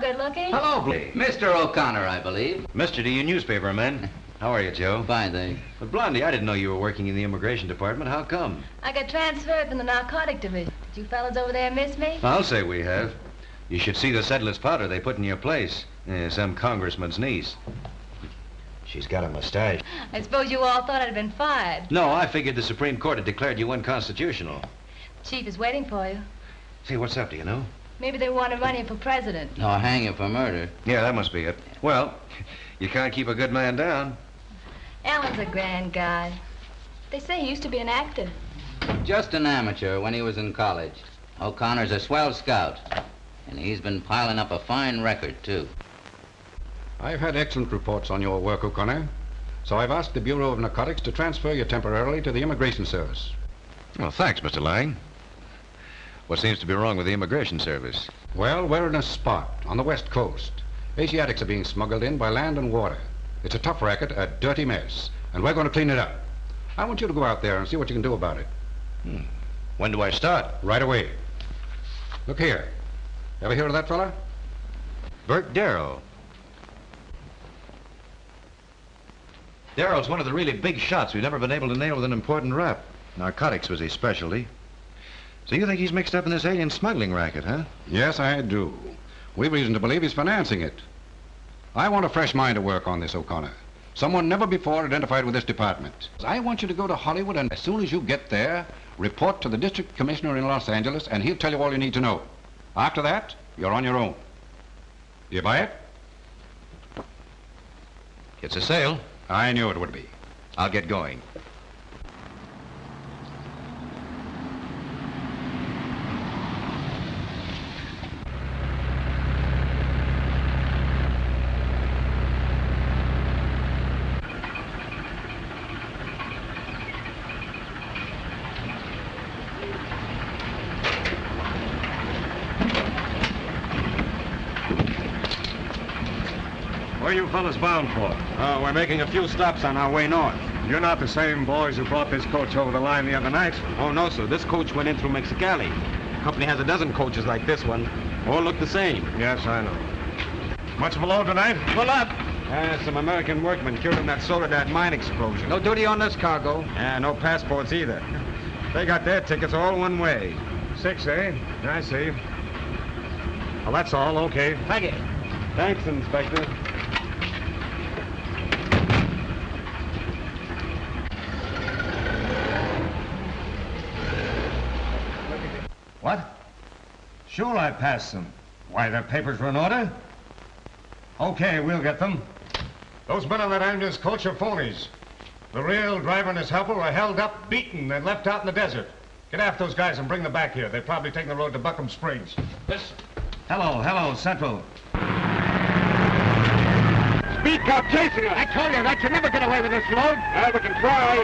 good looking? Hello, Mr. O'Connor, I believe. Mr. to you newspaper man. How are you, Joe? Fine, thanks. But Blondie, I didn't know you were working in the immigration department. How come? I got transferred from the narcotic division. Did you fellas over there miss me? I'll say we have. You should see the settler's powder they put in your place. Some congressman's niece. She's got a mustache. I suppose you all thought I'd been fired. No, I figured the Supreme Court had declared you unconstitutional. Chief is waiting for you. See, what's up, do you know? Maybe they want to run you for president. Or hang you for murder. Yeah, that must be it. Well, you can't keep a good man down. Alan's a grand guy. They say he used to be an actor. Just an amateur when he was in college. O'Connor's a swell scout. And he's been piling up a fine record, too. I've had excellent reports on your work, O'Connor. So I've asked the Bureau of Narcotics to transfer you temporarily to the Immigration Service. Well, thanks, Mr. Lang. What seems to be wrong with the Immigration Service? Well, we're in a spot on the West Coast. Asiatics are being smuggled in by land and water. It's a tough racket, a dirty mess, and we're going to clean it up. I want you to go out there and see what you can do about it. When do I start? Right away. Look here. Ever hear of that fella? Bert Darrow. Darrow's one of the really big shots we've never been able to nail with an important rap. Narcotics was his specialty. So you think he's mixed up in this alien smuggling racket, huh? Yes, I do. We've reason to believe he's financing it. I want a fresh mind to work on this, O'Connor. Someone never before identified with this department. I want you to go to Hollywood, and as soon as you get there, report to the district commissioner in Los Angeles, and he'll tell you all you need to know. After that, you're on your own. You buy it? It's a sale. I knew it would be. I'll get going. Where are you fellas bound for? We're making a few stops on our way north. You're not the same boys who brought this coach over the line the other night? Oh, no, sir. This coach went in through Mexicali. The company has a dozen coaches like this one. All look the same. Yes, I know. Much of a load tonight? Pull up! Some American workmen killed in that Soledad mine explosion. No duty on this cargo. No passports either. They got their tickets all one way. 6, eh? I see. Well, that's all. Okay. Thank you. Thanks, Inspector. What? Sure, I passed them. Why, their papers were in order? Okay, we'll get them. Those men on that ambulance coach are phonies. The real driver and his helper were held up, beaten, and left out in the desert. Get after those guys and bring them back here. They're probably taking the road to Buckham Springs. Hello, Central. Speed cop chasing us! I told you that you never get away with this load. We can try.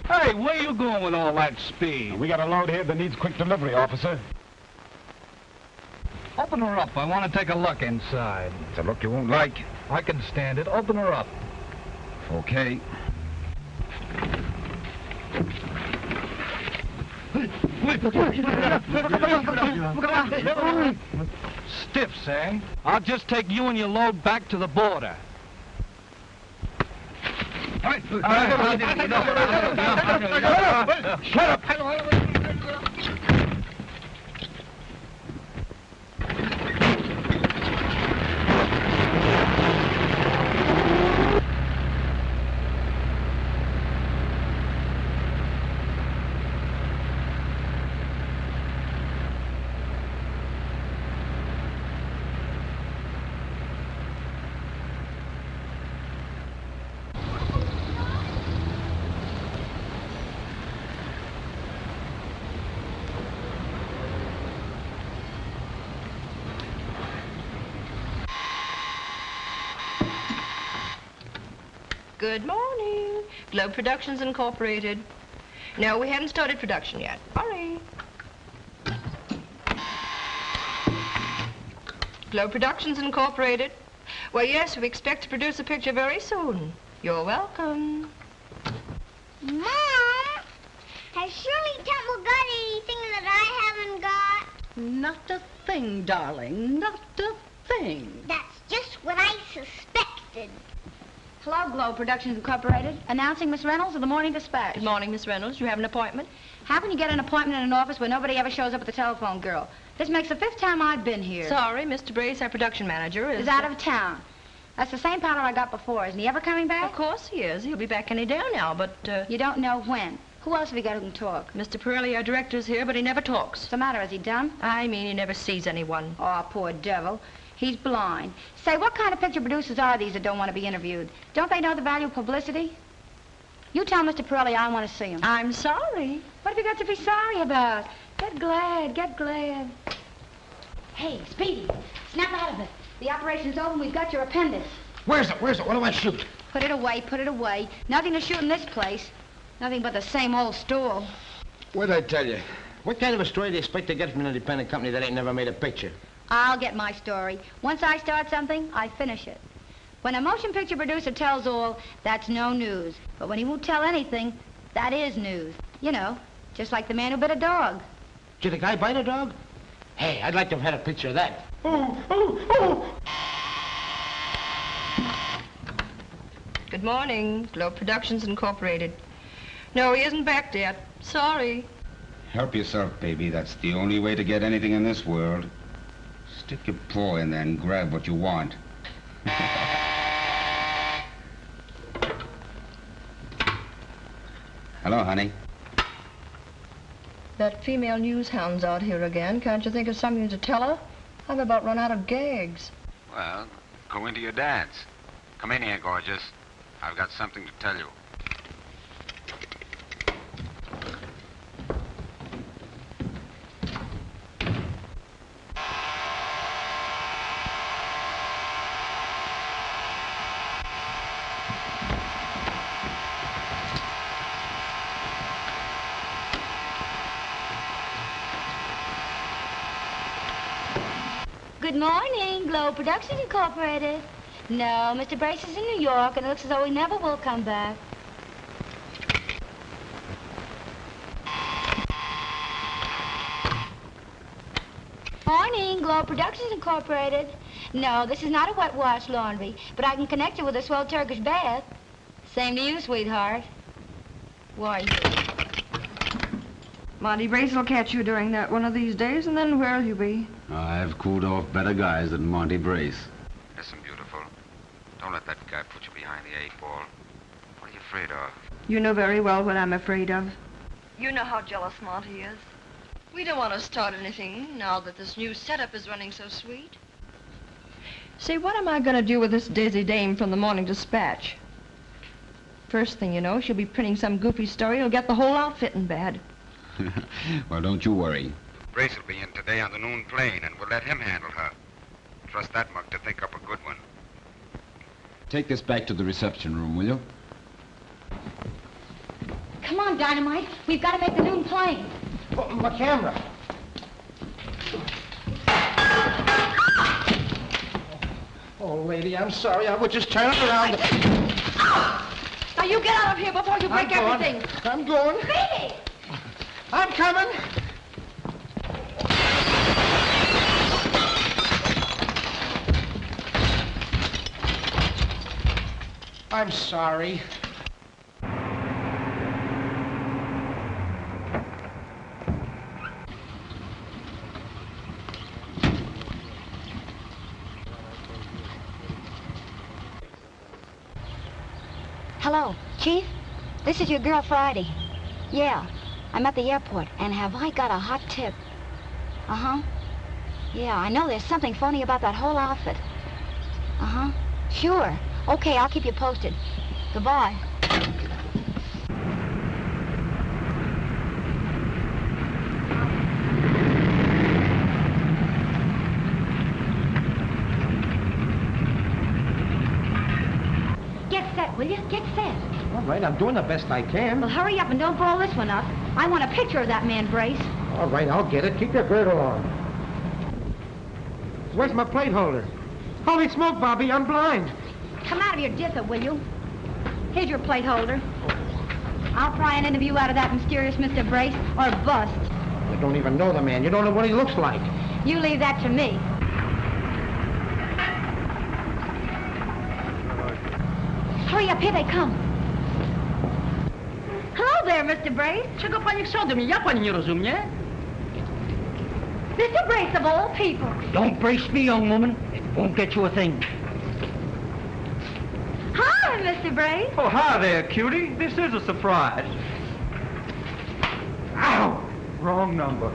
Hey, where you going with all that speed? We got a load here that needs quick delivery, officer. Open her up. I want to take a look inside. It's a look you won't like. I can stand it. Open her up. Okay. Stiffs, eh? I'll just take you and your load back to the border. Shut up! Good morning. Globe Productions Incorporated. No, we haven't started production yet. Sorry. Globe Productions Incorporated. Well, yes, we expect to produce a picture very soon. You're welcome. Mom, has Shirley Temple got anything that I haven't got? Not a thing, darling. Not a thing. That's just what I suspected. Hello, Globe Productions Incorporated. Announcing Miss Reynolds of the Morning Dispatch. Good morning, Miss Reynolds. You have an appointment? How can you get an appointment in an office where nobody ever shows up at the telephone, girl? This makes the 5th time I've been here. Sorry, Mr. Brace, our production manager, Is out of town. That's the same powder I got before. Isn't he ever coming back? Of course he is. He'll be back any day now, but, You don't know when. Who else have you got who can talk? Mr. Pirelli, our director's here, but he never talks. What's the matter? Is he dumb? I mean, he never sees anyone. Oh, poor devil. He's blind. Say, what kind of picture producers are these that don't want to be interviewed? Don't they know the value of publicity? You tell Mr. Pirelli I want to see him. I'm sorry. What have you got to be sorry about? Get glad, get glad. Hey, Speedy, snap out of it. The operation's over and we've got your appendix. Where's it? What do I shoot? Put it away, put it away. Nothing to shoot in this place. Nothing but the same old stool. What'd I tell you? What kind of a story do you expect to get from an independent company that ain't never made a picture? I'll get my story. Once I start something, I finish it. When a motion picture producer tells all, that's no news. But when he won't tell anything, that is news. You know, just like the man who bit a dog. Did the guy bite a dog? Hey, I'd like to have had a picture of that. Good morning, Globe Productions Incorporated. No, he isn't back yet. Sorry. Help yourself, baby. That's the only way to get anything in this world. Stick your paw in there and grab what you want. Hello, honey. That female news hound's out here again. Can't you think of something to tell her? I've about run out of gags. Well, go into your dad's. Come in here, gorgeous. I've got something to tell you. Good morning, Globe Productions Incorporated. No, Mr. Brace is in New York, and it looks as though he never will come back. Morning, Globe Productions Incorporated. No, this is not a wet wash laundry, but I can connect you with a swell Turkish bath. Same to you, sweetheart. Why? Monty Brace will catch you during that one of these days, and then where'll you be? I've cooled off better guys than Monty Brace. Listen, beautiful. Don't let that guy put you behind the 8-ball. What are you afraid of? You know very well what I'm afraid of. You know how jealous Monty is. We don't want to start anything now that this new setup is running so sweet. See, what am I going to do with this Daisy Dame from the Morning Dispatch? First thing you know, she'll be printing some goofy story that'll get the whole outfit in bed. Well, don't you worry. Brace will be in today on the noon plane, and we'll let him handle her. Trust that mug to think up a good one. Take this back to the reception room, will you? Come on, Dynamite. We've got to make the noon plane. Oh, my camera. Oh, lady, I'm sorry. I was just turning around. Now, you get out of here before you break everything. I'm going. Speedy! I'm coming. I'm sorry. Hello, Chief? This is your girl, Friday. Yeah, I'm at the airport, and have I got a hot tip? Uh-huh. Yeah, I know there's something phony about that whole outfit. Uh-huh. Sure. Okay, I'll keep you posted. Goodbye. Get set, will you? Get set. All right, I'm doing the best I can. Well, hurry up and don't blow this one up. I want a picture of that man, Brace. All right, I'll get it. Keep your girdle on. Where's my plate holder? Holy smoke, Bobby, I'm blind. Come out of your dither, will you? Here's your plate holder. I'll pry an interview out of that mysterious Mr. Brace, or bust. You don't even know the man. You don't know what he looks like. You leave that to me. Hurry up, here they come. Hello there, Mr. Brace. Czego pani chce ode mnie? Ja pani nie rozumie. Mr. Brace, of all people. Don't brace me, young woman. It won't get you a thing. Hi, Mr. Brace. Oh, hi there, cutie. This is a surprise. Ow! Wrong number.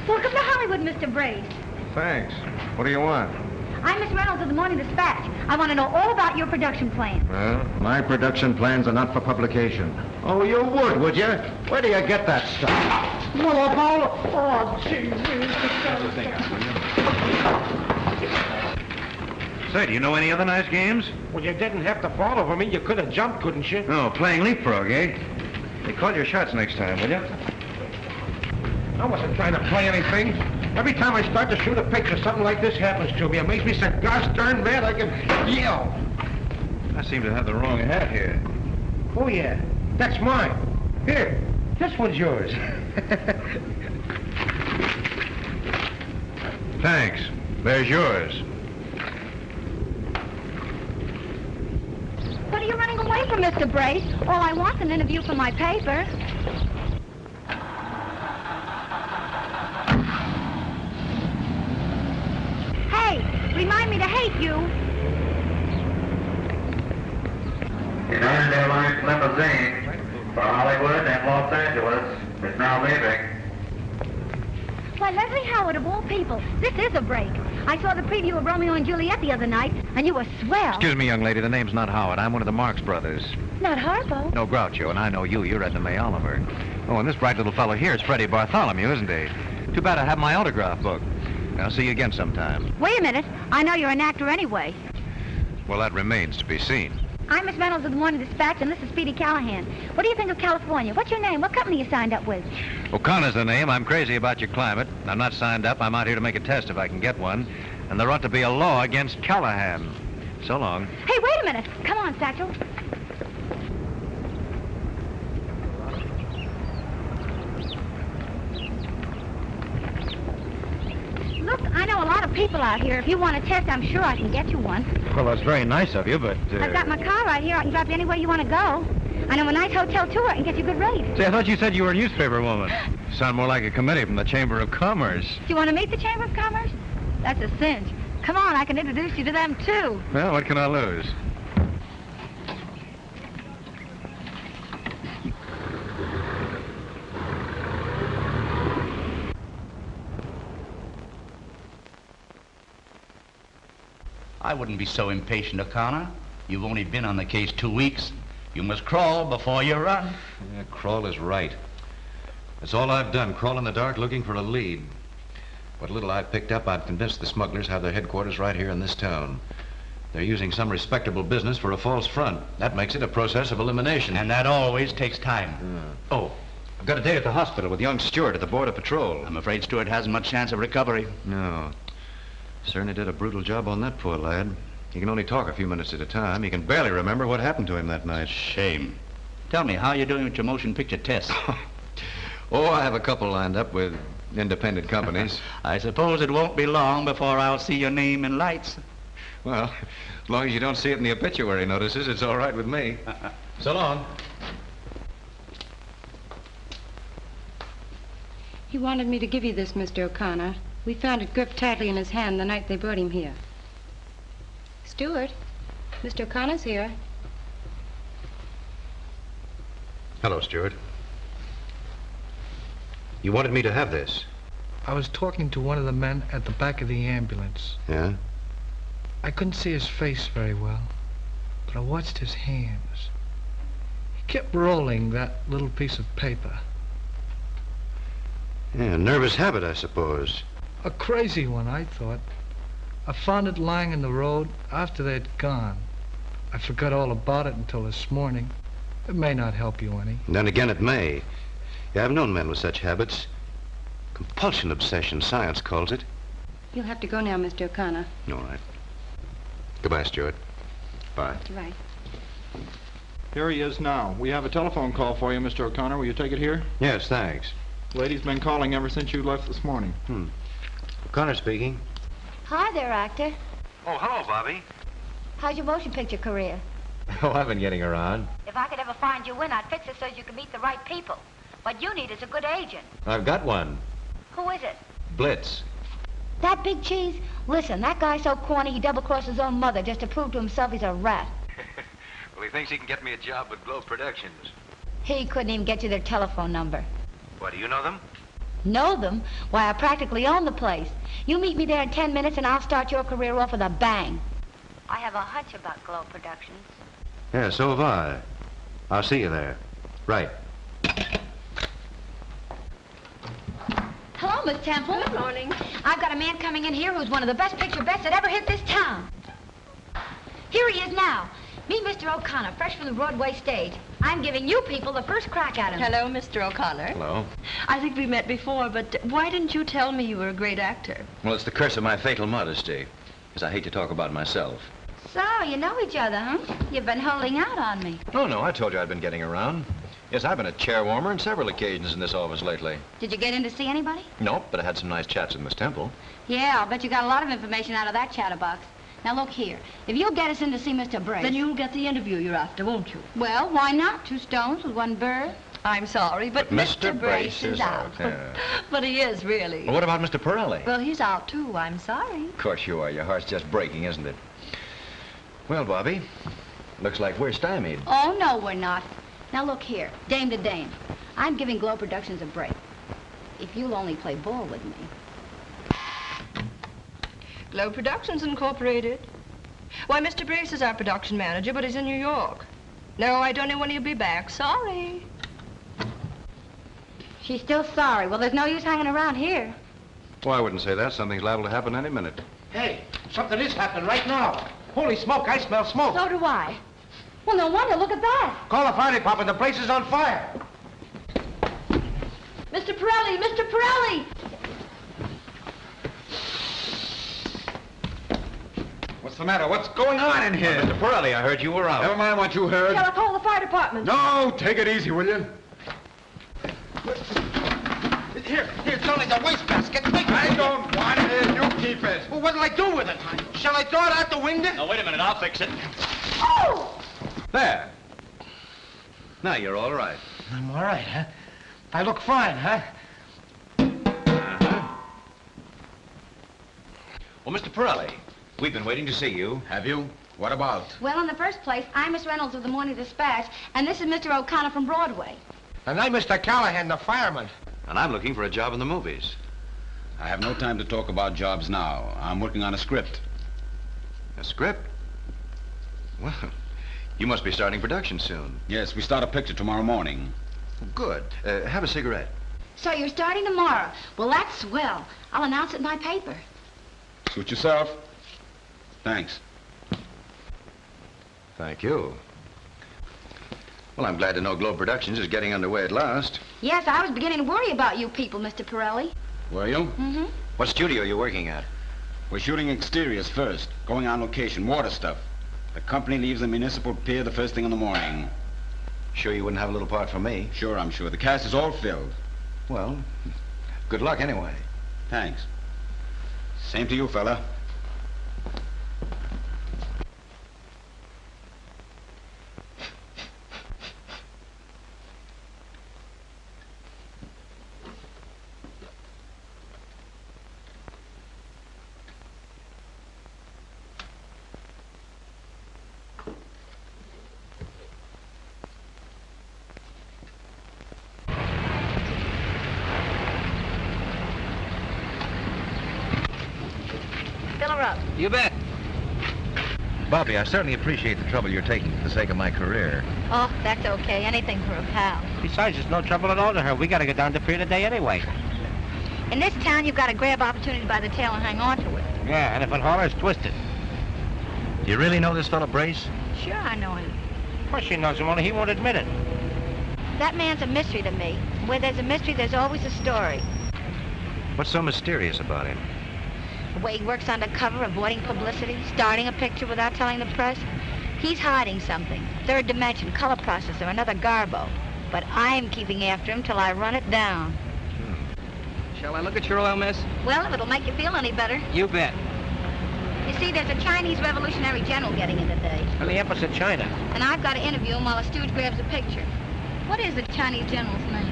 Welcome to Hollywood, Mr. Brace. Thanks. What do you want? I'm Miss Reynolds of the Morning Dispatch. I want to know all about your production plan. Well, my production plans are not for publication. Oh, you would you? Where do you get that stuff? Well, oh, gee whiz. Say, do you know any other nice games? Well, you didn't have to fall over me. You could have jumped, couldn't you? No, playing leapfrog, eh? Hey, call your shots next time, will you? I wasn't trying to play anything. Every time I start to shoot a picture, something like this happens to me. It makes me so gosh darn mad I can yell. I seem to have the wrong hat here. Oh, yeah. That's mine. Here. This one's yours. Thanks. There's yours. What are you running away from, Mr. Brace? All I want's an interview for my paper. Hey, remind me to hate you. United Airlines limousine for Hollywood and Los Angeles is now leaving. Why, Leslie Howard, of all people, this is a break. I saw the preview of Romeo and Juliet the other night, and you were swell. Excuse me, young lady. The name's not Howard. I'm one of the Marx brothers. Not Harpo. No, Groucho, and I know you. You're Edna May Oliver. Oh, and this bright little fellow here is Freddie Bartholomew, isn't he? Too bad I have my autograph book. I'll see you again sometime. Wait a minute. I know you're an actor anyway. Well, that remains to be seen. I'm Miss Reynolds of the Morning Dispatch, and this is Speedy Callahan. What do you think of California? What's your name? What company you signed up with? O'Connor's the name. I'm crazy about your climate. I'm not signed up. I'm out here to make a test if I can get one. And there ought to be a law against Callahan. So long. Hey, wait a minute. Come on, Satchel. Look, I know a lot of people out here. If you want a test, I'm sure I can get you one. Well, that's very nice of you, but... I've got my car right here. I can drop you anywhere you want to go. I know a nice hotel, too. I can get you good rates. Say, I thought you said you were a newspaper woman. You sound more like a committee from the Chamber of Commerce. Do you want to meet the Chamber of Commerce? That's a cinch. Come on, I can introduce you to them, too. Well, what can I lose? I wouldn't be so impatient, O'Connor. You've only been on the case 2 weeks. You must crawl before you run. Yeah, crawl is right. That's all I've done, crawl in the dark looking for a lead. What little I've picked up, I've convinced the smugglers have their headquarters right here in this town. They're using some respectable business for a false front. That makes it a process of elimination. And that always takes time. Oh, I've got a date at the hospital with young Stewart at the Border Patrol. I'm afraid Stewart hasn't much chance of recovery. No. Certainly did a brutal job on that poor lad. He can only talk a few minutes at a time. He can barely remember what happened to him that night. Shame. Tell me, how are you doing with your motion picture test? Oh, I have a couple lined up with independent companies. I suppose it won't be long before I'll see your name in lights. Well, as long as you don't see it in the obituary notices, it's all right with me. So long. He wanted me to give you this, Mr. O'Connor. We found it gripped tightly in his hand the night they brought him here. Stewart, Mr. O'Connor's here. Hello, Stewart. You wanted me to have this? I was talking to one of the men at the back of the ambulance. Yeah? I couldn't see his face very well, but I watched his hands. He kept rolling that little piece of paper. Yeah, nervous habit, I suppose. A crazy one, I thought. I found it lying in the road after they'd gone. I forgot all about it until this morning. It may not help you any. And then again, it may. Yeah, I've known men with such habits. Compulsion obsession, science calls it. You'll have to go now, Mr. O'Connor. All right. Goodbye, Stuart. Bye. Goodbye. Here he is now. We have a telephone call for you, Mr. O'Connor. Will you take it here? Yes, thanks. Lady's been calling ever since you left this morning. O'Connor speaking. Hi there, actor. Oh, hello, Bobby. How's your motion picture career? Oh, I've been getting around. If I could ever find you in, I'd fix it so you could meet the right people. What you need is a good agent. I've got one. Who is it? Blitz. That Big Cheese? Listen, that guy's so corny he double-crossed his own mother just to prove to himself he's a rat. Well, he thinks he can get me a job with Globe Productions. He couldn't even get you their telephone number. What, do you know them? Know them? Why, I practically own the place. You meet me there in 10 minutes and I'll start your career off with a bang. I have a hunch about Globe Productions. Yeah, so have I. I'll see you there. Right. Hello, Miss Temple. Good morning. I've got a man coming in here who's one of the best picture bets that ever hit this town. Here he is now. Meet Mr. O'Connor, fresh from the Broadway stage. I'm giving you people the first crack at him. Hello, Mr. O'Connor. Hello. I think we met before, but why didn't you tell me you were a great actor? Well, it's the curse of my fatal modesty, because I hate to talk about myself. So, you know each other, huh? You've been holding out on me. Oh, no, I told you I'd been getting around. Yes, I've been a chair warmer on several occasions in this office lately. Did you get in to see anybody? Nope, but I had some nice chats with Miss Temple. Yeah, I'll bet you got a lot of information out of that chatterbox. Now, look here. If you'll get us in to see Mr. Brace... Then you'll get the interview you're after, won't you? Well, why not? 2 stones with 1 bird. I'm sorry, but Mr. Brace is out. But he is, really. Well, what about Mr. Pirelli? Well, he's out, too. I'm sorry. Of course you are. Your heart's just breaking, isn't it? Well, Bobby, looks like we're stymied. Oh, no, we're not. Now, look here. Dame to dame. I'm giving Globe Productions a break. If you'll only play ball with me. Globe Productions Incorporated. Why, Mr. Brace is our production manager, but he's in New York. No, I don't know when he'll be back. Sorry. She's still sorry. Well, there's no use hanging around here. Well, I wouldn't say that. Something's liable to happen any minute. Hey, something is happening right now. Holy smoke, I smell smoke. So do I. Well, no wonder. Look at that. Call the fire department. The place is on fire. Mr. Pirelli! Mr. Pirelli! What's the matter? What's going on in here? Mr. Pirelli, I heard you were out. Never mind what you heard. Yeah, I'll call the fire department. No, take it easy, will you? Here, it's only the wastebasket. I don't want it. You keep it. Well, what'll I do with it? Shall I throw it out the window? No, wait a minute. I'll fix it. Oh! There. Now you're all right. I'm all right, huh? I look fine, huh? Well, Mr. Pirelli, we've been waiting to see you. Have you? What about? Well, in the first place, I'm Miss Reynolds of the Morning Dispatch, and this is Mr. O'Connor from Broadway. And I'm Mr. Callahan, the fireman. And I'm looking for a job in the movies. I have no time to talk about jobs now. I'm working on a script. A script? Well, you must be starting production soon. Yes, we start a picture tomorrow morning. Good. Have a cigarette. So you're starting tomorrow. Well, that's swell. I'll announce it in my paper. Suit yourself. Thanks. Thank you. Well, I'm glad to know Globe Productions is getting underway at last. Yes, I was beginning to worry about you people, Mr. Pirelli. Were you? Mm-hmm. What studio are you working at? We're shooting exteriors first, going on location, water stuff. The company leaves the municipal pier the first thing in the morning. Sure you wouldn't have a little part for me? Sure, I'm sure. The cast is all filled. Well, good luck anyway. Thanks. Same to you, fella. Fill her up. You bet. Bobby, I certainly appreciate the trouble you're taking for the sake of my career. Oh, that's okay. Anything for a pal. Besides, it's no trouble at all to her. We gotta get down to pier today anyway. In this town, you've got to grab opportunity by the tail and hang on to it. Yeah, and if it hollers, twist it. Do you really know this fellow Brace? Sure, I know him. Of course she knows him, only he won't admit it. That man's a mystery to me. Where there's a mystery, there's always a story. What's so mysterious about him? The way he works undercover, avoiding publicity, starting a picture without telling the press. He's hiding something. Third dimension, color processor, another garbo. But I'm keeping after him till I run it down. Shall I look at your oil, miss? Well, if it'll make you feel any better. You bet. You see, there's a Chinese revolutionary general getting in today. And the Empress of China. And I've got to interview him while a steward grabs a picture. What is the Chinese general's name?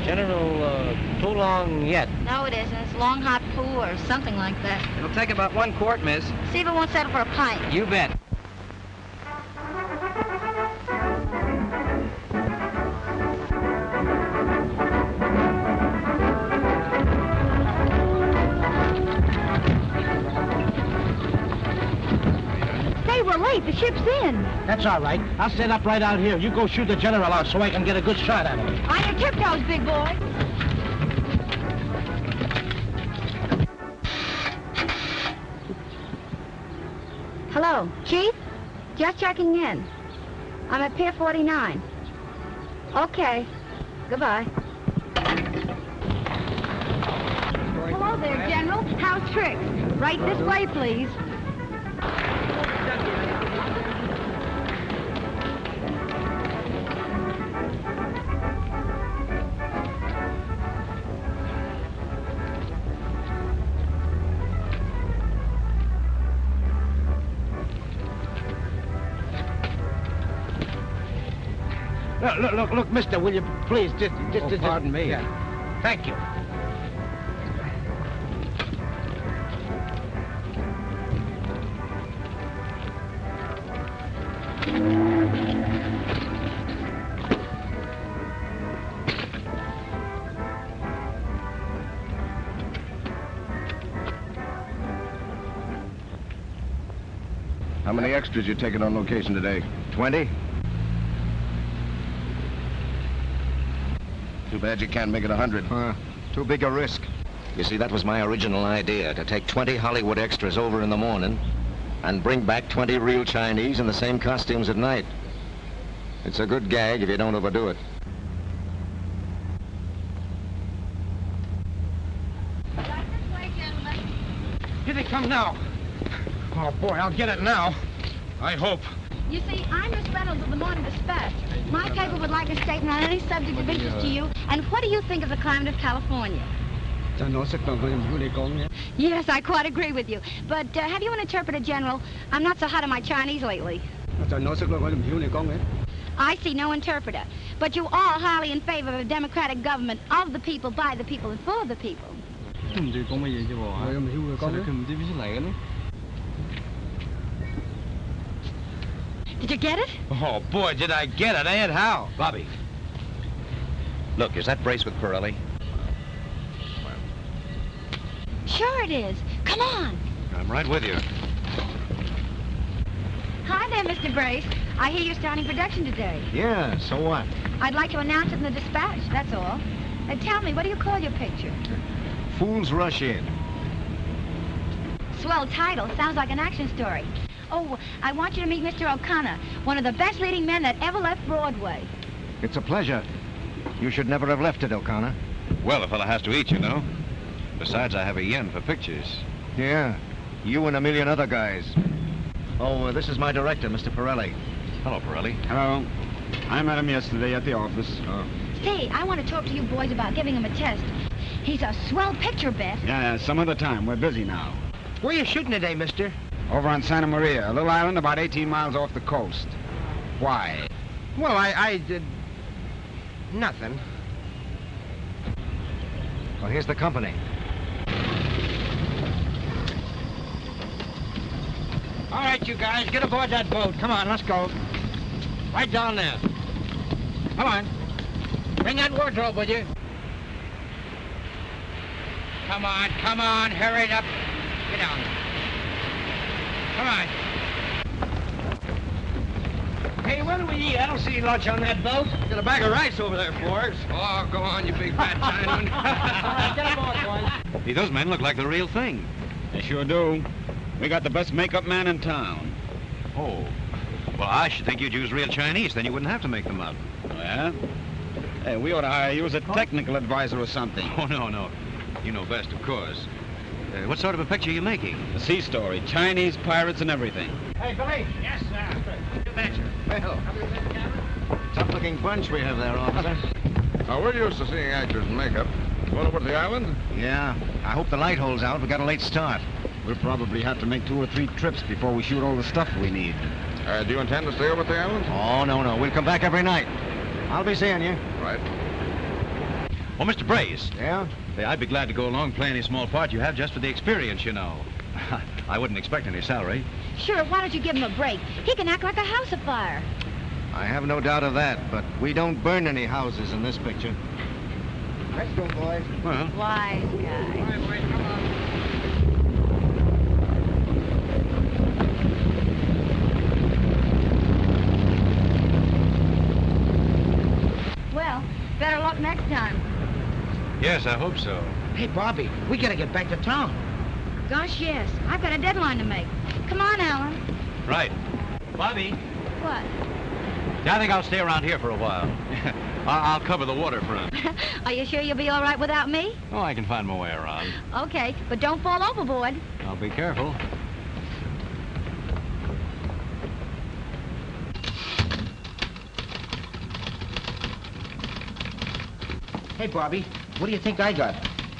General, Too Long Yet. No, it isn't. It's Long Hot Poo or something like that. It'll take about 1 quart, miss. See if it won't settle for a pint. You bet. Hey, we're late. The ship's in. That's all right. I'll stand up right out here. You go shoot the general out so I can get a good shot at him. On your tiptoes, big boy. Hello, Chief? Just checking in. I'm at Pier 49. Okay. Goodbye. Hello there, General. How's tricks? Right this way, please. Look, mister, will you please just... pardon me. Yeah. Thank you. How many extras you taking on location today? 20? Too bad you can't make it 100. Too big a risk. You see, that was my original idea, to take 20 Hollywood extras over in the morning and bring back 20 real Chinese in the same costumes at night. It's a good gag if you don't overdo it. Here they come now. Oh, boy, I'll get it now. I hope. You see, I'm Miss Reynolds of the Morning Dispatch. My paper would like a statement on any subject of interest to you. And what do you think of the climate of California? Yes, I quite agree with you. But have you an interpreter, General? I'm not so hot on my Chinese lately. I see no interpreter. But you are highly in favor of a democratic government of the people, by the people, and for the people. Did you get it? Oh, boy, did I get it, and how? Bobby. Look, is that brace with Pirelli? Sure it is. Come on. I'm right with you. Hi there, Mr. Brace. I hear you're starting production today. Yeah, so what? I'd like to announce it in the Dispatch, that's all. Tell me, what do you call your picture? Fools Rush In. Swell title. Sounds like an action story. Oh, I want you to meet Mr. O'Connor, one of the best leading men that ever left Broadway. It's a pleasure. You should never have left it, O'Connor. Well, a fella has to eat, you know. Besides, I have a yen for pictures. Yeah, you and a million other guys. Oh, this is my director, Mr. Pirelli. Hello, Pirelli. Hello. I met him yesterday at the office. Say, I want to talk to you boys about giving him a test. He's a swell picture, Bet. Yeah, some other time. We're busy now. Where are you shooting today, mister? Over on Santa Maria, a little island about 18 miles off the coast. Why? Well, I did... nothing. Well, here's the company. All right, you guys, get aboard that boat. Come on, let's go. Right down there. Come on. Bring that wardrobe with you. Come on, hurry it up. Get down there. Come on. Hey, what do we eat? I don't see lunch on that boat. Got a bag of rice over there for us. Oh, go on, you big fat Chinaman. Get aboard, boys. Hey, those men look like the real thing. They sure do. We got the best makeup man in town. Oh. Well, I should think you'd use real Chinese. Then you wouldn't have to make them up. Oh, yeah? Hey, we ought to hire you as a technical advisor or something. Oh, no. You know best, of course. What sort of a picture are you making? A sea story. Chinese pirates and everything. Hey, Billy. Yes, sir. You betcha. Well, tough-looking bunch we have there, officer. Now, we're used to seeing actors in makeup. Going over to the island? Yeah. I hope the light holds out. We got a late start. We'll probably have to make 2 or 3 trips before we shoot all the stuff we need. Do you intend to stay over at the island? Oh, no. We'll come back every night. I'll be seeing you. Right. Well, Mr. Brace. Yeah? Hey, I'd be glad to go along, play any small part you have just for the experience, you know. I wouldn't expect any salary. Sure, why don't you give him a break? He can act like a house afire. I have no doubt of that, but we don't burn any houses in this picture. Let's go, boys. Well, Wise guy. Come on. Well, better luck next time. yes, I hope so. Hey, Bobby, we gotta get back to town. Gosh, yes. I've got a deadline to make. Come on, Alan. Right. Bobby, What? I think I'll stay around here for a while. I'll cover the waterfront. Are you sure you'll be all right without me? Oh, I can find my way around. Okay, but don't fall overboard. I'll be careful. Hey, Bobby, what do you think I got?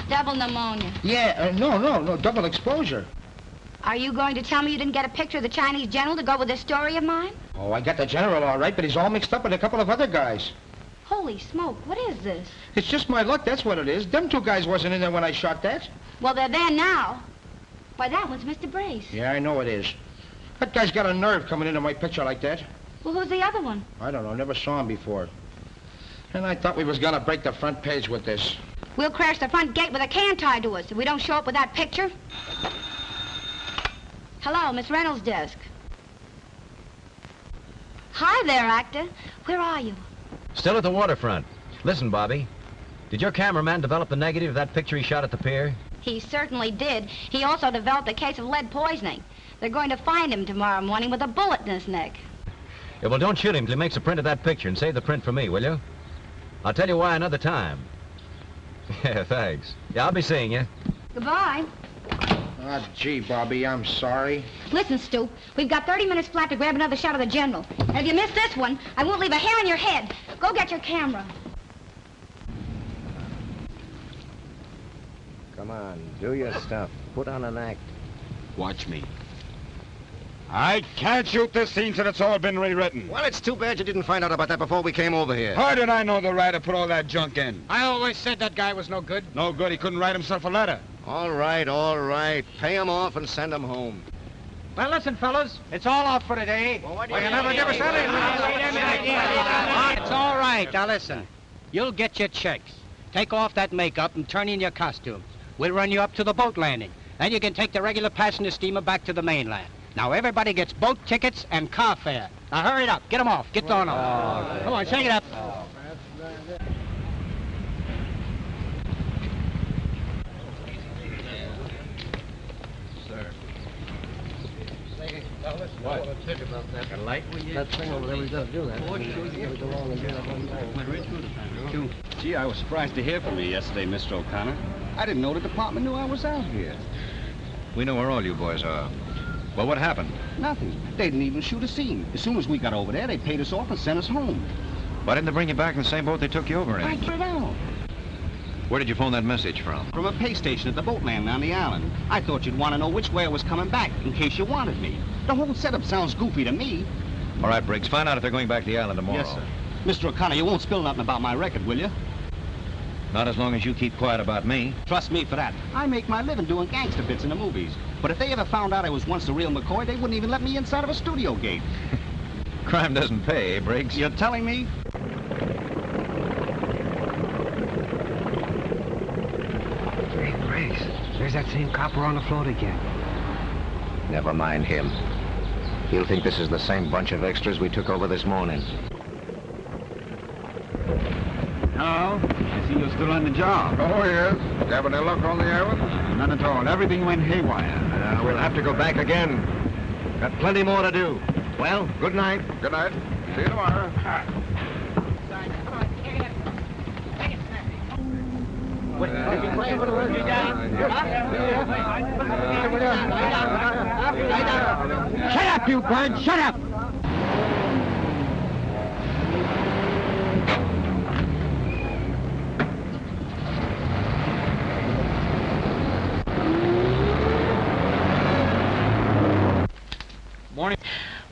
Double pneumonia. Yeah, no, double exposure. Are you going to tell me you didn't get a picture of the Chinese general to go with this story of mine? Oh, I got the general all right, but he's all mixed up with a couple of other guys. Holy smoke, what is this? It's just my luck, that's what it is. Them 2 guys wasn't in there when I shot that. Well, they're there now. Why, that one's Mr. Brace. Yeah, I know it is. That guy's got a nerve coming into my picture like that. Well, who's the other one? I don't know, never saw him before. And I thought we was gonna break the front page with this. We'll crash the front gate with a can tied to us if we don't show up with that picture. Hello, Miss Reynolds' desk. Hi there, actor. Where are you? Still at the waterfront. Listen, Bobby. Did your cameraman develop the negative of that picture he shot at the pier? He certainly did. He also developed a case of lead poisoning. They're going to find him tomorrow morning with a bullet in his neck. Yeah, well, don't shoot him till he makes a print of that picture and save the print for me, will you? I'll tell you why another time. Yeah, thanks. Yeah, I'll be seeing you. Goodbye. Ah, gee, Bobby, I'm sorry. Listen, Stu, we've got 30 minutes flat to grab another shot of the general. And if you miss this one, I won't leave a hair on your head. Go get your camera. Come on, do your stuff. Put on an act. Watch me. I can't shoot this scene till it's all been rewritten. Well, it's too bad you didn't find out about that before we came over here. How did I know the writer put all that junk in? I always said that guy was no good. No good, he couldn't write himself a letter. All right. Pay him off and send him home. Well, listen, fellas, it's all off for today. Well, what do you never give us It's all right. Now, listen. You'll get your checks. Take off that makeup and turn in your costume. We'll run you up to the boat landing. Then you can take the regular passenger steamer back to the mainland. Now, everybody gets boat tickets and car fare. Now, hurry it up. Get them off. Get on off. Come on, shake it up. What? The light? That thing over there, we gotta do that. Gee, I was surprised to hear from you yesterday, Mr. O'Connor. I didn't know the department knew I was out here. We know where all you boys are. Well, what happened? Nothing. They didn't even shoot a scene. As soon as we got over there, they paid us off and sent us home. Why didn't they bring you back in the same boat they took you over in? I get it out. Where did you phone that message from? From a pay station at the boat landing on the island. I thought you'd want to know which way I was coming back, in case you wanted me. The whole setup sounds goofy to me. All right, Briggs, find out if they're going back to the island tomorrow. Yes, sir. Mr. O'Connor, you won't spill nothing about my record, will you? Not as long as you keep quiet about me. Trust me for that. I make my living doing gangster bits in the movies. But if they ever found out I was once the real McCoy, they wouldn't even let me inside of a studio gate. Crime doesn't pay, eh, Briggs? You're telling me? Hey, Grace, there's that same copper on the float again. Never mind him. He'll think this is the same bunch of extras we took over this morning. Hello? I see you're still on the job. Oh, yes. Have any luck on the island? None at all. Everything went haywire. We'll have to go back again. Got plenty more to do. Well, good night. Good night. See you tomorrow. Shut up, you bird! Shut up! Morning.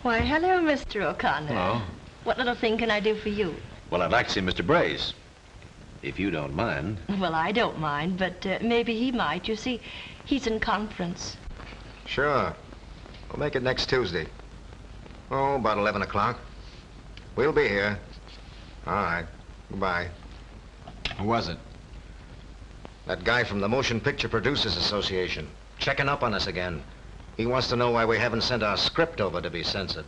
Why, hello, Mr. O'Connor. Hello. What little thing can I do for you? Well, I'd like to see Mr. Brace, if you don't mind. Well, I don't mind, but maybe he might. You see, he's in conference. Sure. We'll make it next Tuesday. Oh, about 11 o'clock. We'll be here. All right. Goodbye. Who was it? That guy from the Motion Picture Producers Association. Checking up on us again. He wants to know why we haven't sent our script over to be censored.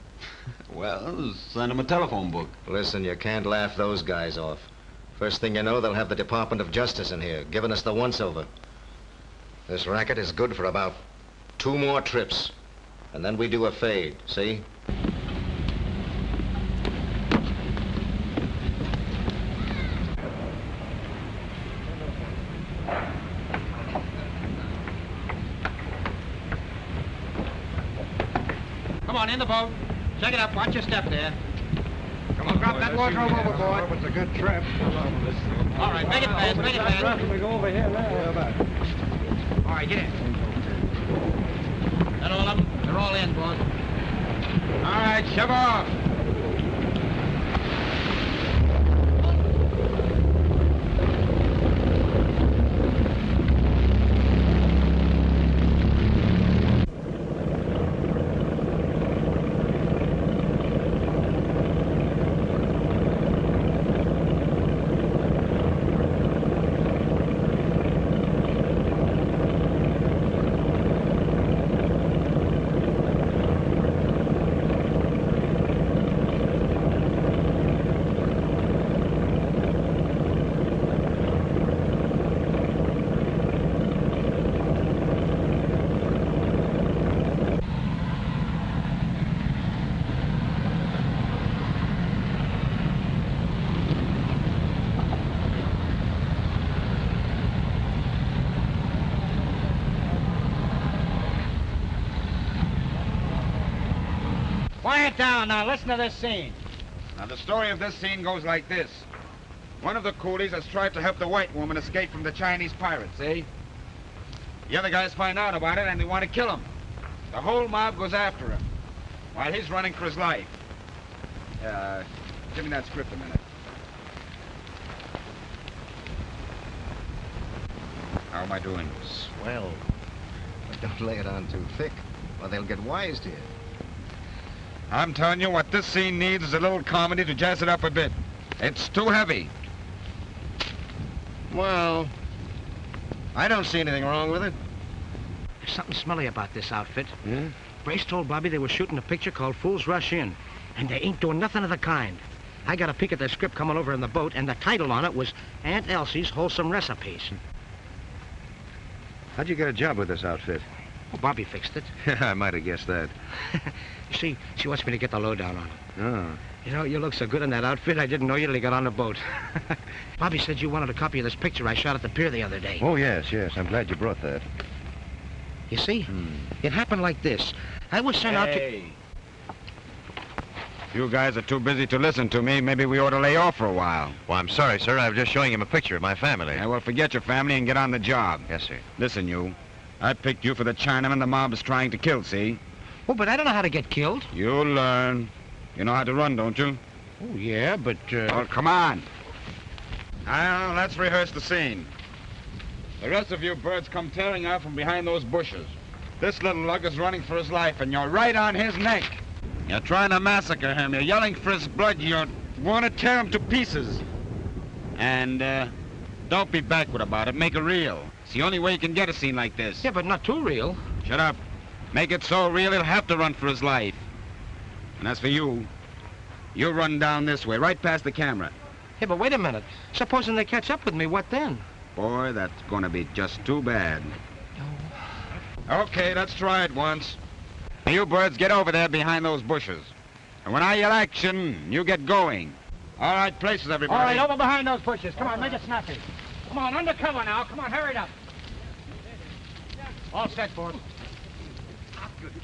Well, send him a telephone book. Listen, you can't laugh those guys off. First thing you know, they'll have the Department of Justice in here, giving us the once-over. This racket is good for about 2 more trips. And then we do a fade, see? Come on, in the boat. Check it up. Watch your step there. Come on, drop that wardrobe overboard. It's a good trip. All right, make it fast, make it fast. We go over here now. All right, get in. That all of them? They're all in, boss. All right, shove off. Quiet down now. Listen to this scene. Now, the story of this scene goes like this. One of the coolies has tried to help the white woman escape from the Chinese pirates, eh? The other guys find out about it and they want to kill him. The whole mob goes after him while he's running for his life. Give me that script a minute. How am I doing? Swell. But don't lay it on too thick, or they'll get wise to you. I'm telling you, what this scene needs is a little comedy to jazz it up a bit. It's too heavy. Well, I don't see anything wrong with it. There's something smelly about this outfit. Hmm? Brace told Bobby they were shooting a picture called Fools Rush In, and they ain't doing nothing of the kind. I got a peek at their script coming over in the boat, and the title on it was Aunt Elsie's Wholesome Recipes. How'd you get a job with this outfit? Well, Bobby fixed it. I might have guessed that. You see, she wants me to get the lowdown on it. Oh. You know, you look so good in that outfit, I didn't know you till you got on the boat. Bobby said you wanted a copy of this picture I shot at the pier the other day. Oh, yes, yes. I'm glad you brought that. You see? It happened like this. I was sent out to... Hey. You guys are too busy to listen to me. Maybe we ought to lay off for a while. Well, I'm sorry, sir. I was just showing him a picture of my family. Yeah, well, forget your family and get on the job. Yes, sir. Listen, you. I picked you for the Chinaman the mob is trying to kill, see? Oh, but I don't know how to get killed. You'll learn. You know how to run, don't you? Oh, yeah, but, Well, come on. Now, let's rehearse the scene. The rest of you birds come tearing out from behind those bushes. This little lug is running for his life, and you're right on his neck. You're trying to massacre him. You're yelling for his blood. You want to tear him to pieces. And, don't be backward about it. Make it real. It's the only way you can get a scene like this. Yeah, but not too real. Shut up. Make it so real he'll have to run for his life. And as for you, you run down this way, right past the camera. Yeah, but wait a minute. Supposing they catch up with me, what then? Boy, that's going to be just too bad. Okay, let's try it once. Now, you birds, get over there behind those bushes. And when I yell action, you get going. All right, places, everybody. All right, over behind those bushes. Come on, make it snappy. Come on, undercover now. Come on, hurry it up. All set, boys.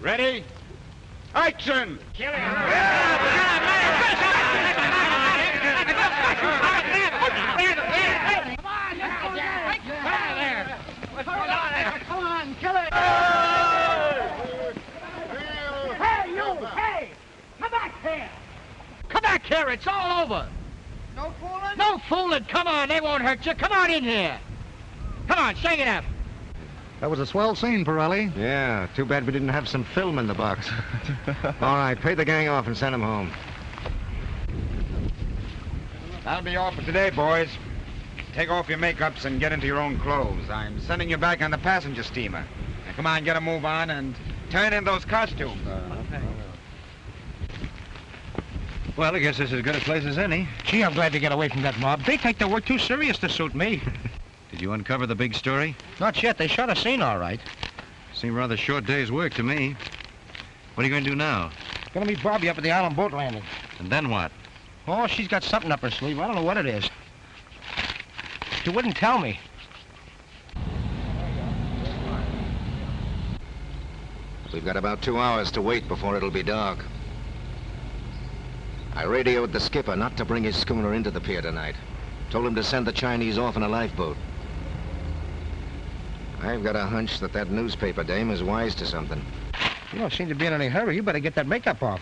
Ready? Action! Come on, kill it! Hey, you! Hey! Come back here! Come back here! It's all over! No fooling? No fooling! Come on, they won't hurt you. Come on in here. Come on, shake it up. That was a swell scene, Pirelli. Yeah, too bad we didn't have some film in the box. All right, pay the gang off and send them home. That'll be all for today, boys. Take off your makeups and get into your own clothes. I'm sending you back on the passenger steamer. Now, come on, get a move on and turn in those costumes. Well, I guess this is as good a place as any. Gee, I'm glad to get away from that mob. They take their work too serious to suit me. Did you uncover the big story? Not yet. They shot a scene all right. Seemed rather short day's work to me. What are you going to do now? Gonna meet Bobby up at the island boat landing. And then what? Oh, she's got something up her sleeve. I don't know what it is. She wouldn't tell me. We've got about 2 hours to wait before it'll be dark. I radioed the skipper not to bring his schooner into the pier tonight. Told him to send the Chinese off in a lifeboat. I've got a hunch that that newspaper dame is wise to something. You don't seem to be in any hurry. You better get that makeup off.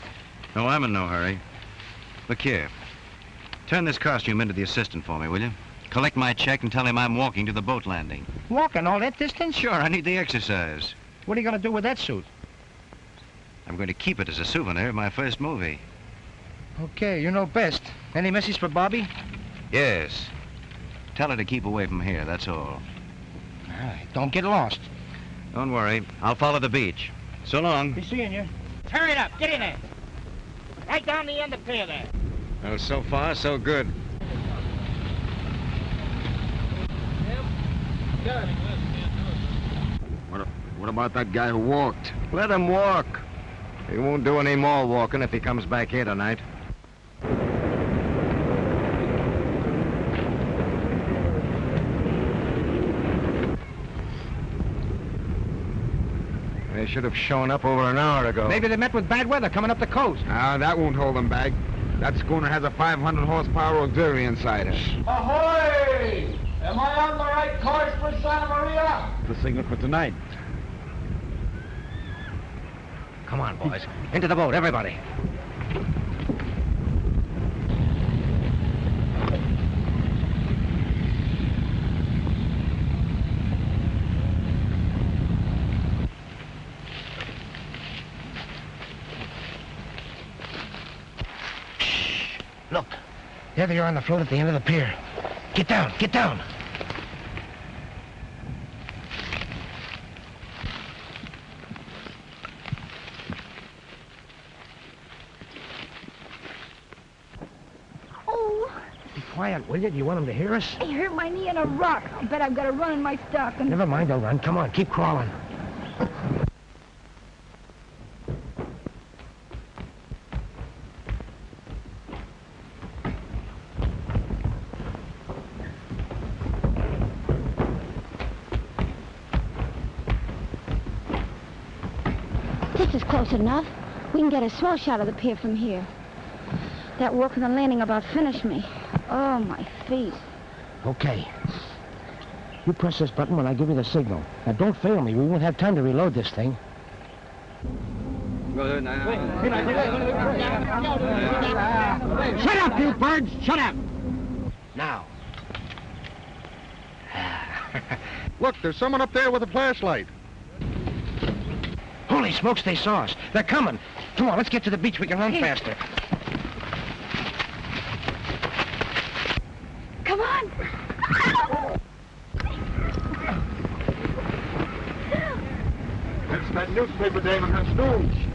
No, I'm in no hurry. Look here. Turn this costume into the assistant for me, will you? Collect my check and tell him I'm walking to the boat landing. Walking all that distance? Sure, I need the exercise. What are you going to do with that suit? I'm going to keep it as a souvenir of my first movie. Okay, you know best. Any message for Bobby? Yes. Tell her to keep away from here, that's all. All right, don't get lost. Don't worry. I'll follow the beach. So long. Be seeing you. Hurry it up. Get in there. Right down the end of the pier there. Well, so far, so good. What about that guy who walked? Let him walk. He won't do any more walking if he comes back here tonight. They should have shown up over an hour ago. Maybe they met with bad weather coming up the coast. Ah, that won't hold them back. That schooner has a 500 horsepower auxiliary inside her. Ahoy! Am I on the right course for Santa Maria? The signal for tonight. Come on, boys. Into the boat, everybody. Look, there they are on the float at the end of the pier. Get down, get down. Oh, Be quiet, will you? Do you want them to hear us? I hurt my knee on a rock. I bet I've got to run in my stocking. Never mind, don't run. Come on, keep crawling. This is close enough. We can get a swell shot of the pier from here. That work on the landing about finished me. Oh, my feet. Okay. You press this button when I give you the signal. Now, don't fail me. We won't have time to reload this thing. Shut up, you birds! Shut up! Now. Look, there's someone up there with a flashlight. Holy smokes, they saw us. They're coming. Come on, let's get to the beach. We can run faster. Come on. It's that newspaper dame and her stooge.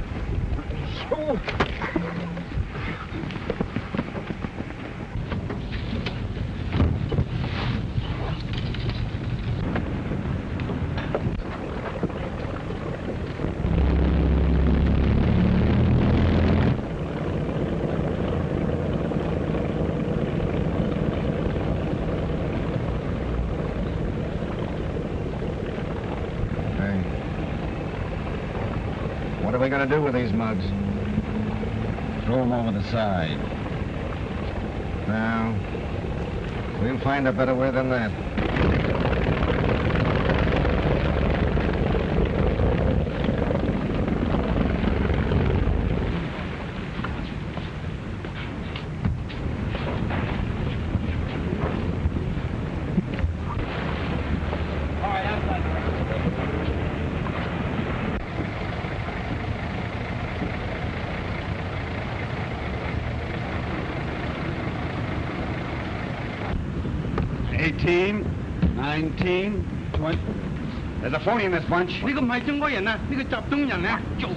Hey. What are we going to do with these mugs? Throw them over the side. No. We'll find a better way than that. There's a phony in this bunch. 呢個唔係中國人啊，呢個集中人啊，做。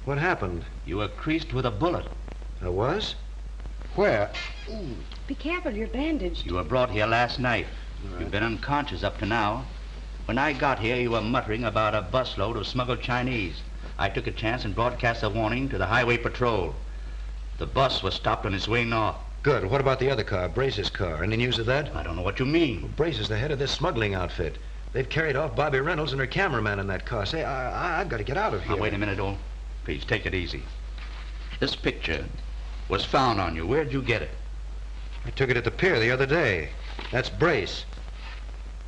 What happened? You were creased with a bullet. I was? Where? Ooh, be careful, you're bandaged. You were brought here last night. Right. You've been unconscious up to now. When I got here, you were muttering about a busload of smuggled Chinese. I took a chance and broadcast a warning to the highway patrol. The bus was stopped on its way north. Good. What about the other car, Brace's car? Any news of that? I don't know what you mean. Well, Brace is the head of this smuggling outfit. They've carried off Bobby Reynolds and her cameraman in that car. Say, I've got to get out of here. Now, wait a minute, old. Please, take it easy. This picture was found on you. Where'd you get it? I took it at the pier the other day. That's Brace.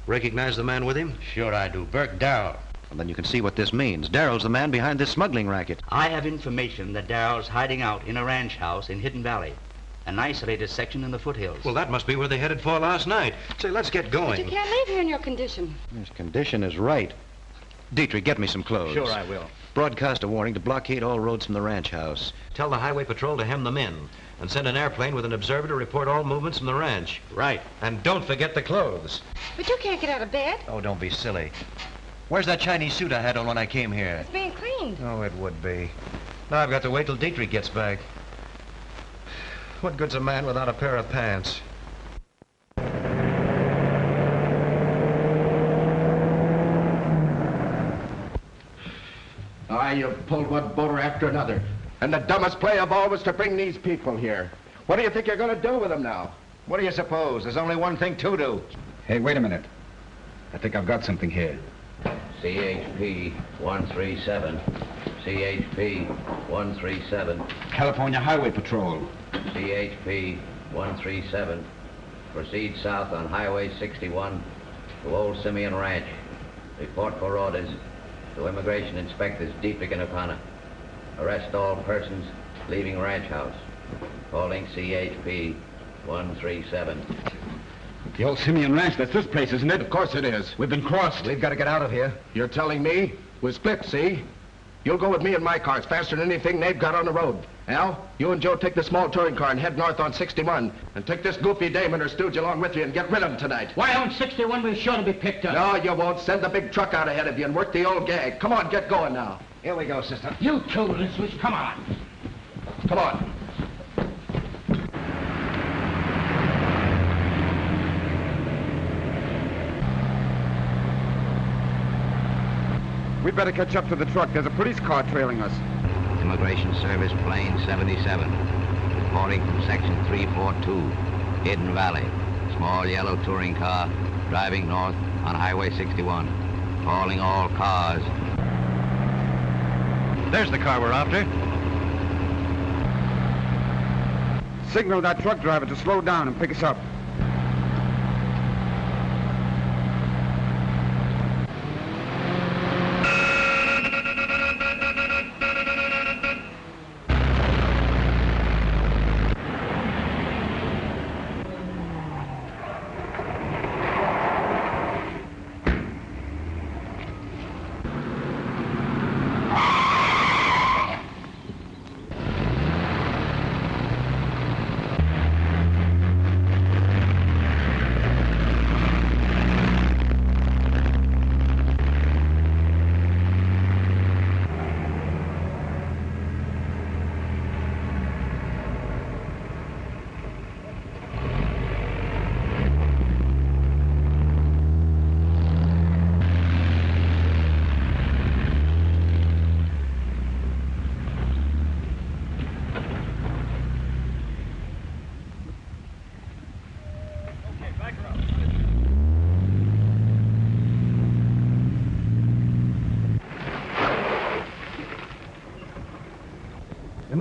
Recognize the man with him? Sure I do. Burke Darrell. Well, then you can see what this means. Darrell's the man behind this smuggling racket. I have information that Darrell's hiding out in a ranch house in Hidden Valley, an isolated section in the foothills. Well, that must be where they headed for last night. Say, let's get going. But you can't leave here in your condition. His condition is right. Dietrich, get me some clothes. Sure I will. Broadcast a warning to blockade all roads from the ranch house. Tell the highway patrol to hem them in. And send an airplane with an observer to report all movements from the ranch. Right. And don't forget the clothes. But you can't get out of bed. Oh, don't be silly. Where's that Chinese suit I had on when I came here? It's being cleaned. Oh, it would be. Now I've got to wait till Dietrich gets back. What good's a man without a pair of pants? You've pulled one boater after another. And the dumbest play of all was to bring these people here. What do you think you're going to do with them now? What do you suppose? There's only one thing to do. Hey, wait a minute. I think I've got something here. CHP 137. CHP 137. California Highway Patrol. CHP 137. Proceed south on Highway 61 to Old Simeon Ranch. Report for orders to Immigration Inspectors Dietrich and O'Connor. Arrest all persons leaving ranch house. Calling CHP 137. The Old Simeon Ranch, that's this place, isn't it? Of course it is. We've been crossed. We've got to get out of here. You're telling me? We're split, see? You'll go with me in my car. It's faster than anything they've got on the road. Al, you and Joe take the small touring car and head north on 61. And take this goofy dame and her stooge along with you and get rid of them tonight. Why, on 61 we're sure to be picked up. No, you won't. Send the big truck out ahead of you and work the old gag. Come on, get going now. Here we go, sister. You killed this switch. Come on. Come on. We'd better catch up to the truck. There's a police car trailing us. Immigration Service Plane 77. Reporting from Section 342, Hidden Valley. Small yellow touring car driving north on Highway 61. Calling all cars. There's the car we're after. Signal that truck driver to slow down and pick us up.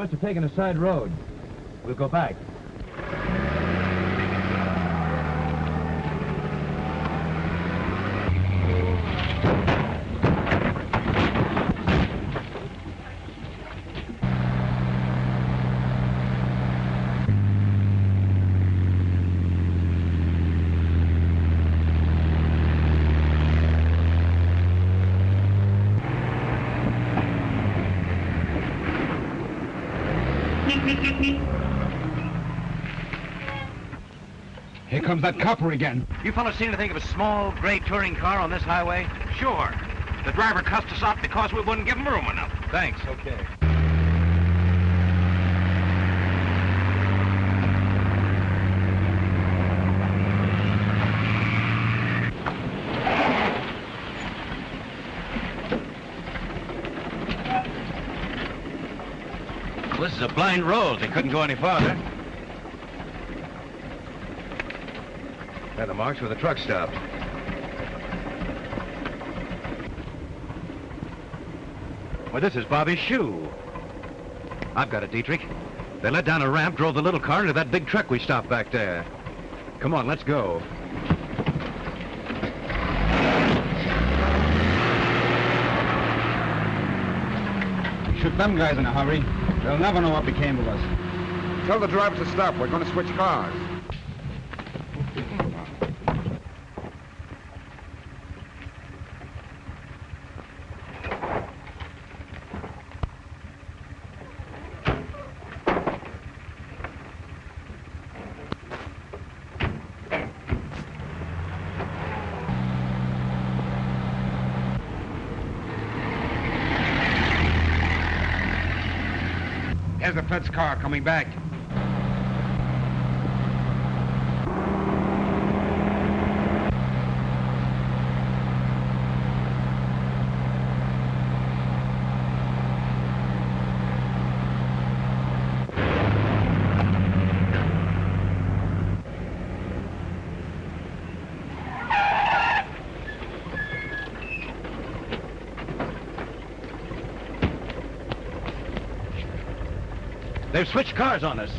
must have taken a side road. We'll go back. Here comes that copper again. You fellas seen anything of a small gray touring car on this highway? Sure. The driver cussed us out because we wouldn't give him room enough. Thanks, okay. Well, this is a blind road. They couldn't go any farther. There are the marks where the truck stopped. Well, this is Bobby's shoe. I've got it, Dietrich. They let down a ramp, drove the little car into that big truck we stopped back there. Come on, let's go. Shoot them guys in a hurry. They'll never know what became of us. Tell the driver to stop. We're going to switch cars. There's the Fed's car coming back. They've switched cars on us.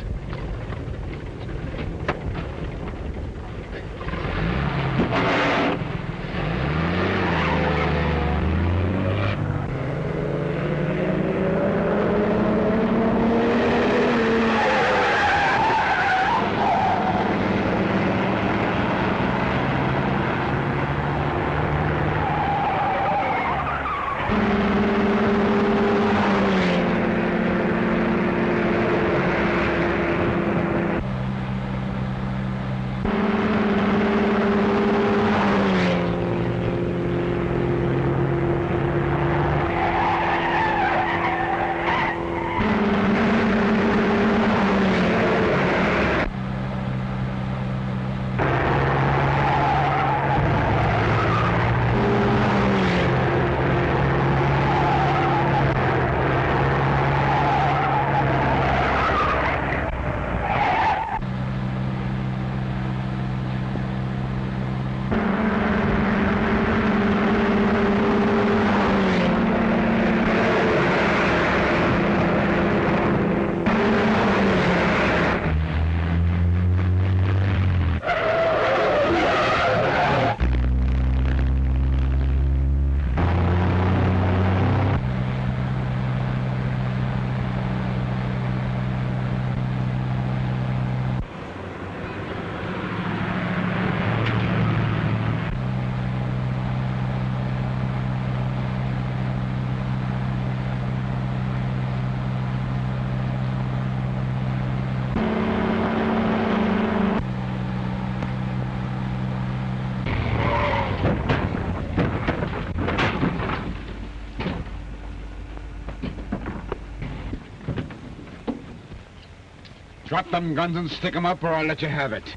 Drop them guns and stick them up or I'll let you have it.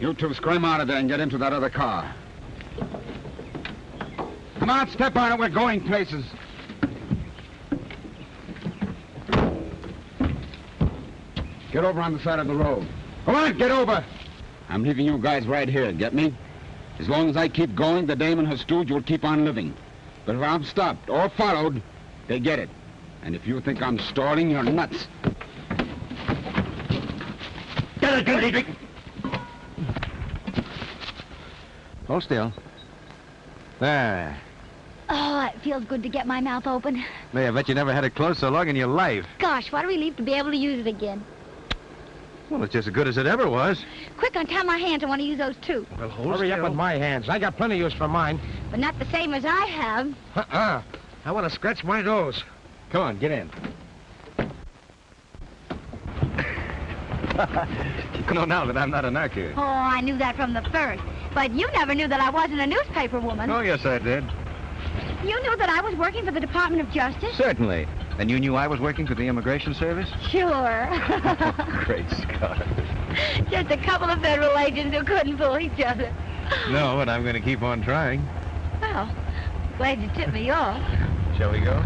You two scram out of there and get into that other car. Come on, step on it. We're going places. Get over on the side of the road. Come on, get over. I'm leaving you guys right here, get me? As long as I keep going, the dame and her stooge will keep on living. But if I'm stopped or followed, They get it. And if you think I'm stalling, you're nuts. Get it. Hold still. There. Oh, it feels good to get my mouth open. May, I bet you never had it closed so long in your life. Gosh, what a relief to be able to use it again. Well, it's just as good as it ever was. Quick, untie my hands. I want to use those too. Well, hurry up with my hands. I got plenty of use for mine. But not the same as I have. I want to scratch my nose. Come on, get in. You know now that I'm not a narco. Oh, I knew that from the first. But you never knew that I wasn't a newspaper woman. Oh, yes, I did. You knew that I was working for the Department of Justice? Certainly. And you knew I was working for the Immigration Service? Sure. Oh, great Scott. Just a couple of federal agents who couldn't fool each other. No, but I'm going to keep on trying. Well, glad you tipped me off. Shall we go?